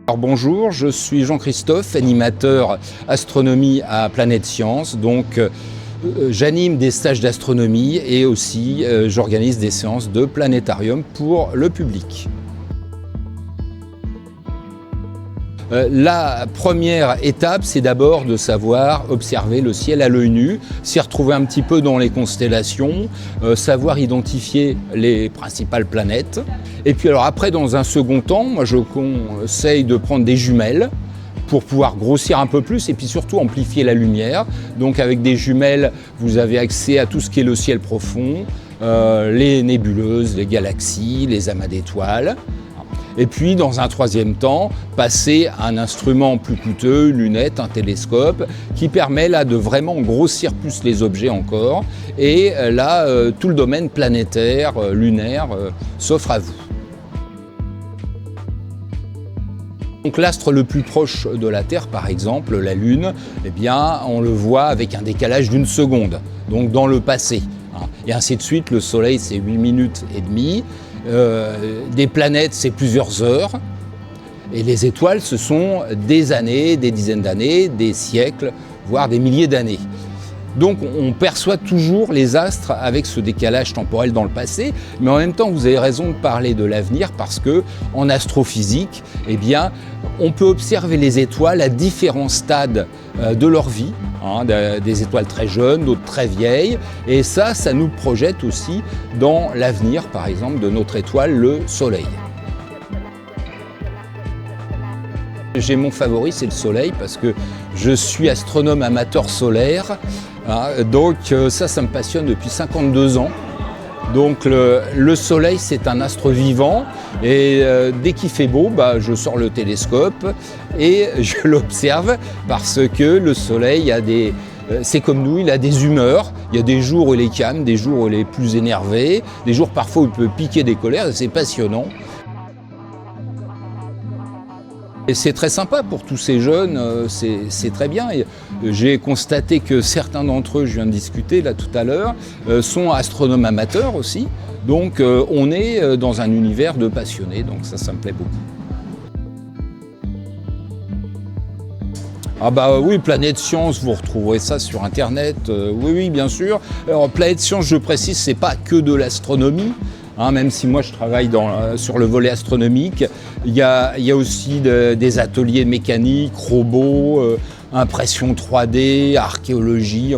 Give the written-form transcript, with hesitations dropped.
Alors bonjour, je suis Jean-Christophe, animateur astronomie à Planète Science. Donc j'anime des stages d'astronomie et aussi j'organise des séances de planétarium pour le public. La première étape, c'est d'abord de savoir observer le ciel à l'œil nu, s'y retrouver un petit peu dans les constellations, savoir identifier les principales planètes. Et puis alors après, dans un second temps, moi je conseille de prendre des jumelles pour pouvoir grossir un peu plus et puis surtout amplifier la lumière. Donc avec des jumelles, vous avez accès à tout ce qui est le ciel profond, les nébuleuses, les galaxies, les amas d'étoiles. Et puis, dans un troisième temps, passer à un instrument plus coûteux, une lunette, un télescope, qui permet là de vraiment grossir plus les objets encore. Et là, tout le domaine planétaire, lunaire, s'offre à vous. Donc l'astre le plus proche de la Terre, par exemple, la Lune, eh bien, on le voit avec un décalage d'1 seconde, donc dans le passé. Et ainsi de suite, le Soleil, c'est 8 minutes et demie. Des planètes, c'est plusieurs heures. Et les étoiles, ce sont des années, des dizaines d'années, des siècles, voire des milliers d'années. Donc on perçoit toujours les astres avec ce décalage temporel dans le passé, mais en même temps vous avez raison de parler de l'avenir parce que en astrophysique, eh bien, on peut observer les étoiles à différents stades de leur vie, des étoiles très jeunes, d'autres très vieilles, et ça nous projette aussi dans l'avenir, par exemple, de notre étoile, le Soleil. J'ai mon favori, c'est le Soleil, parce que je suis astronome amateur solaire. Donc ça me passionne depuis 52 ans. Donc le Soleil, c'est un astre vivant. Et dès qu'il fait beau, je sors le télescope et je l'observe parce que le Soleil c'est comme nous, il a des humeurs. Il y a des jours où il est calme, des jours où il est plus énervé, des jours parfois où il peut piquer des colères et c'est passionnant. Et c'est très sympa pour tous ces jeunes, c'est très bien. J'ai constaté que certains d'entre eux, je viens de discuter là tout à l'heure, sont astronomes amateurs aussi. Donc on est dans un univers de passionnés, donc ça me plaît beaucoup. Oui, Planète Science, vous retrouverez ça sur Internet, oui, bien sûr. Alors Planète Science, je précise, c'est pas que de l'astronomie. Même si moi je travaille sur le volet astronomique, il y a aussi des ateliers mécaniques, robots, impression 3D, archéologie.